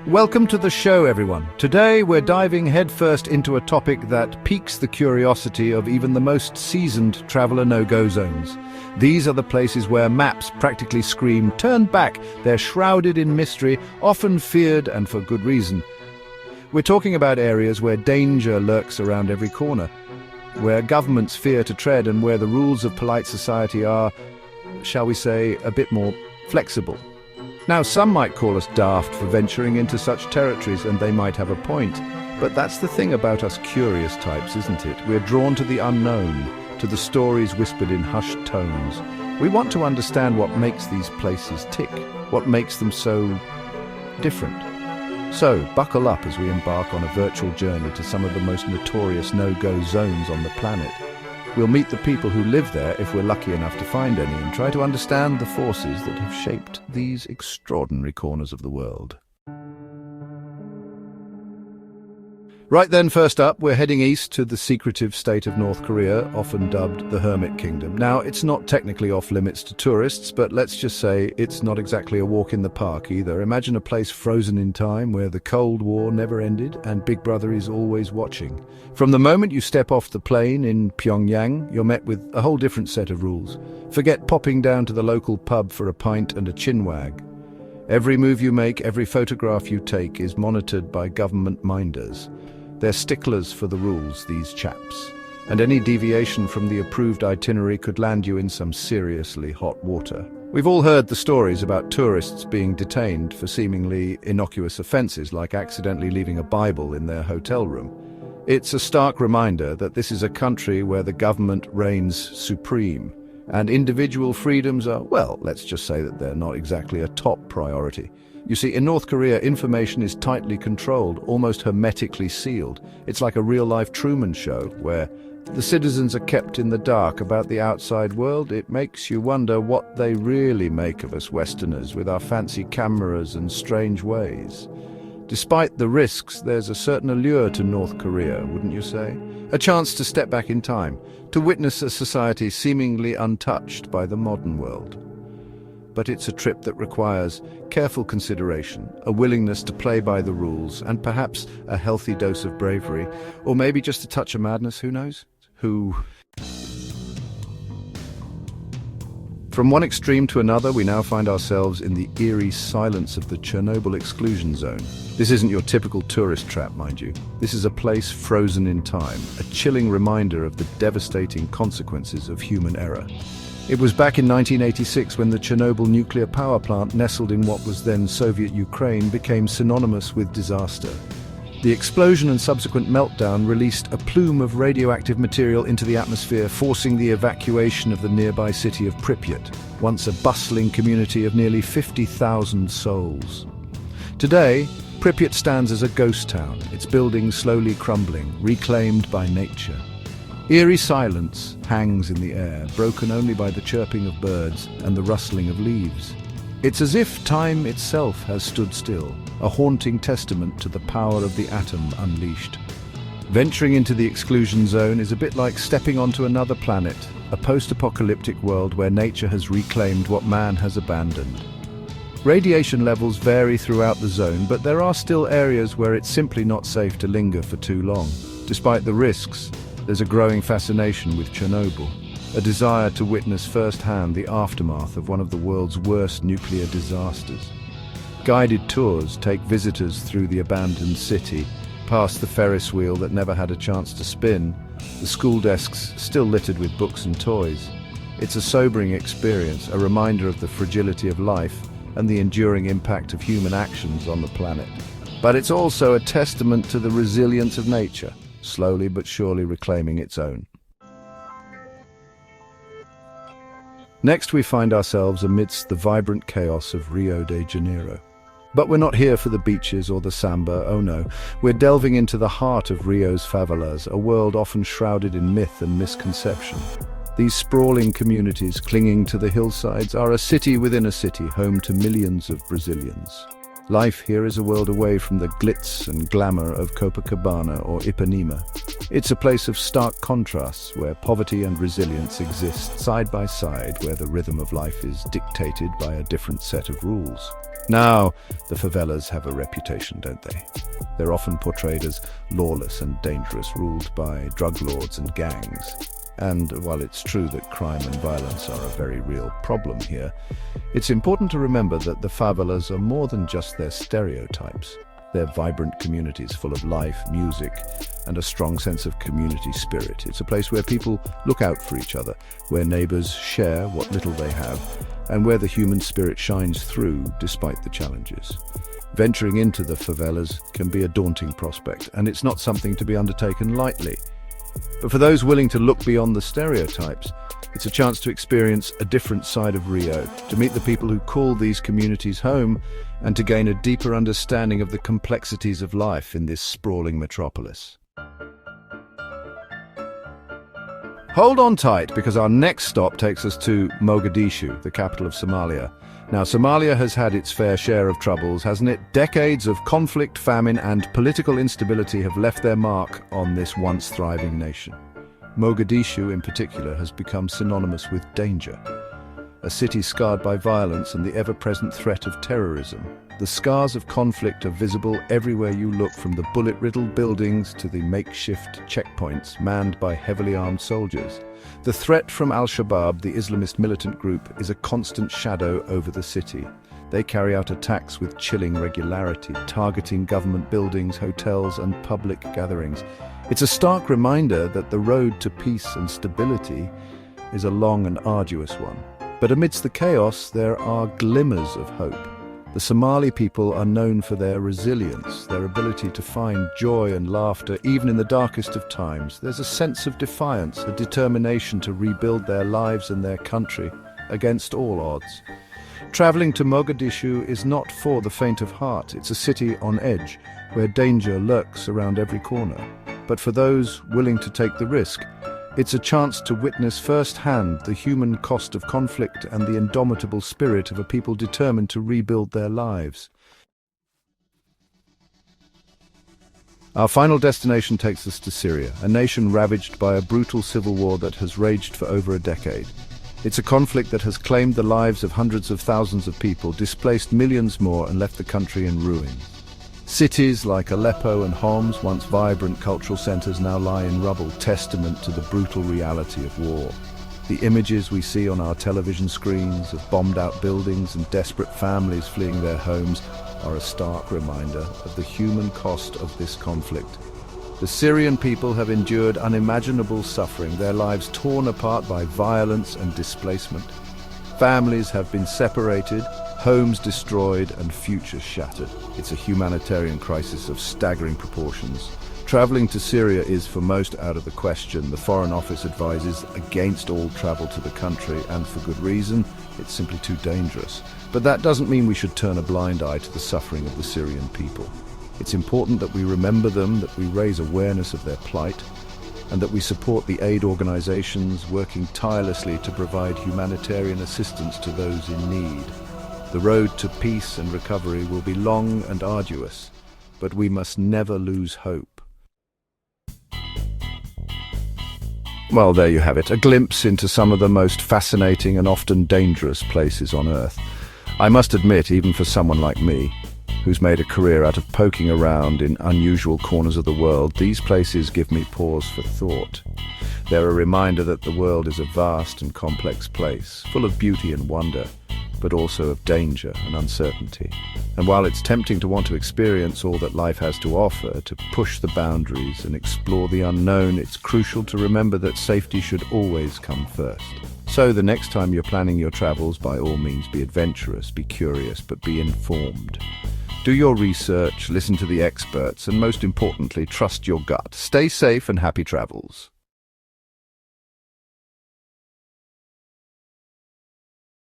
Welcome to the show, everyone. Today we're diving headfirst into a topic that piques the curiosity of even the most seasoned traveler no-go zones. These are the places where maps practically scream, "Turn back!" They're shrouded in mystery, often feared, and for good reason. We're talking about areas where danger lurks around every corner, where governments fear to tread, and where the rules of polite society are, shall we say, a bit more flexible. Now, some might call us daft for venturing into such territories, and they might have a point. But that's the thing about us curious types, isn't it? We're drawn to the unknown, to the stories whispered in hushed tones. We want to understand what makes these places tick, what makes them so different. So, buckle up as we embark on a virtual journey to some of the most notorious no-go zones on the planet. We'll meet the people who live there, if we're lucky enough to find any, and try to understand the forces that have shaped these extraordinary corners of the world. Right then, first up, we're heading east to the secretive state of North Korea, often dubbed the Hermit Kingdom. Now, it's not technically off-limits to tourists, but let's just say it's not exactly a walk in the park either. Imagine a place frozen in time where the Cold War never ended and Big Brother is always watching. From the moment you step off the plane in Pyongyang, you're met with a whole different set of rules. Forget popping down to the local pub for a pint and a chinwag. Every move you make, every photograph you take is monitored by government minders. They're sticklers for the rules, these chaps, and any deviation from the approved itinerary could land you in some seriously hot water. We've all heard the stories about tourists being detained for seemingly innocuous offences, like accidentally leaving a Bible in their hotel room. It's a stark reminder that this is a country where the government reigns supreme, and individual freedoms are, well, let's just say that they're not exactly a top priority. You see, in North Korea, information is tightly controlled, almost hermetically sealed. It's like a real-life Truman Show, where the citizens are kept in the dark about the outside world. It makes you wonder what they really make of us Westerners with our fancy cameras and strange ways. Despite the risks, there's a certain allure to North Korea, wouldn't you say? A chance to step back in time, to witness a society seemingly untouched by the modern world. But it's a trip that requires careful consideration, a willingness to play by the rules, and perhaps a healthy dose of bravery, or maybe just a touch of madness, who knows? From one extreme to another, we now find ourselves in the eerie silence of the Chernobyl exclusion zone. This isn't your typical tourist trap, mind you. This is a place frozen in time, a chilling reminder of the devastating consequences of human error. It was back in 1986 when the Chernobyl nuclear power plant, nestled in what was then Soviet Ukraine, became synonymous with disaster. The explosion and subsequent meltdown released a plume of radioactive material into the atmosphere, forcing the evacuation of the nearby city of Pripyat, once a bustling community of nearly 50,000 souls. Today, Pripyat stands as a ghost town, its buildings slowly crumbling, reclaimed by nature. Eerie silence hangs in the air, broken only by the chirping of birds and the rustling of leaves. It's as if time itself has stood still, a haunting testament to the power of the atom unleashed. Venturing into the exclusion zone is a bit like stepping onto another planet, a post-apocalyptic world where nature has reclaimed what man has abandoned. Radiation levels vary throughout the zone, but there are still areas where it's simply not safe to linger for too long. Despite the risks, there's a growing fascination with Chernobyl, a desire to witness firsthand the aftermath of one of the world's worst nuclear disasters. Guided tours take visitors through the abandoned city, past the Ferris wheel that never had a chance to spin, the school desks still littered with books and toys. It's a sobering experience, a reminder of the fragility of life and the enduring impact of human actions on the planet. But it's also a testament to the resilience of nature, slowly but surely reclaiming its own. Next, we find ourselves amidst the vibrant chaos of Rio de Janeiro. But we're not here for the beaches or the samba, oh no. We're delving into the heart of Rio's favelas, a world often shrouded in myth and misconception. These sprawling communities clinging to the hillsides are a city within a city, home to millions of Brazilians. Life here is a world away from the glitz and glamour of Copacabana or Ipanema. It's a place of stark contrasts where poverty and resilience exist side by side, where the rhythm of life is dictated by a different set of rules. Now, the favelas have a reputation, don't they? They're often portrayed as lawless and dangerous, ruled by drug lords and gangs. And while it's true that crime and violence are a very real problem here, it's important to remember that the favelas are more than just their stereotypes. They're vibrant communities full of life, music, and a strong sense of community spirit. It's a place where people look out for each other, where neighbors share what little they have, and where the human spirit shines through despite the challenges. Venturing into the favelas can be a daunting prospect, and it's not something to be undertaken lightly. But for those willing to look beyond the stereotypes, it's a chance to experience a different side of Rio, to meet the people who call these communities home, and to gain a deeper understanding of the complexities of life in this sprawling metropolis. Hold on tight, because our next stop takes us to Mogadishu, the capital of Somalia. Now, Somalia has had its fair share of troubles, hasn't it? Decades of conflict, famine, and political instability have left their mark on this once thriving nation. Mogadishu, in particular, has become synonymous with danger. A city scarred by violence and the ever-present threat of terrorism. The scars of conflict are visible everywhere you look, from the bullet-riddled buildings to the makeshift checkpoints manned by heavily armed soldiers. The threat from Al-Shabaab, the Islamist militant group, is a constant shadow over the city. They carry out attacks with chilling regularity, targeting government buildings, hotels, and public gatherings. It's a stark reminder that the road to peace and stability is a long and arduous one. But amidst the chaos, there are glimmers of hope. The Somali people are known for their resilience, their ability to find joy and laughter even in the darkest of times. There's a sense of defiance, a determination to rebuild their lives and their country against all odds. Traveling to Mogadishu is not for the faint of heart. It's a city on edge, where danger lurks around every corner. But for those willing to take the risk, it's a chance to witness firsthand the human cost of conflict and the indomitable spirit of a people determined to rebuild their lives. Our final destination takes us to Syria, a nation ravaged by a brutal civil war that has raged for over a decade. It's a conflict that has claimed the lives of hundreds of thousands of people, displaced millions more, and left the country in ruins. Cities like Aleppo and Homs, once vibrant cultural centers, now lie in rubble, testament to the brutal reality of war. The images we see on our television screens of bombed-out buildings and desperate families fleeing their homes are a stark reminder of the human cost of this conflict. The Syrian people have endured unimaginable suffering, their lives torn apart by violence and displacement. Families have been separated, homes destroyed, and futures shattered. It's a humanitarian crisis of staggering proportions. Traveling to Syria is for most out of the question. The Foreign Office advises against all travel to the country, and for good reason. It's simply too dangerous. But that doesn't mean we should turn a blind eye to the suffering of the Syrian people. It's important that we remember them, that we raise awareness of their plight, and that we support the aid organizations working tirelessly to provide humanitarian assistance to those in need. The road to peace and recovery will be long and arduous, but we must never lose hope. Well, there you have it, a glimpse into some of the most fascinating and often dangerous places on Earth. I must admit, even for someone like me, who's made a career out of poking around in unusual corners of the world, these places give me pause for thought. They're a reminder that the world is a vast and complex place, full of beauty and wonder, but also of danger and uncertainty. And while it's tempting to want to experience all that life has to offer, to push the boundaries and explore the unknown, it's crucial to remember that safety should always come first. So the next time you're planning your travels, by all means be adventurous, be curious, but be informed. Do your research, listen to the experts, and most importantly, trust your gut. Stay safe and happy travels.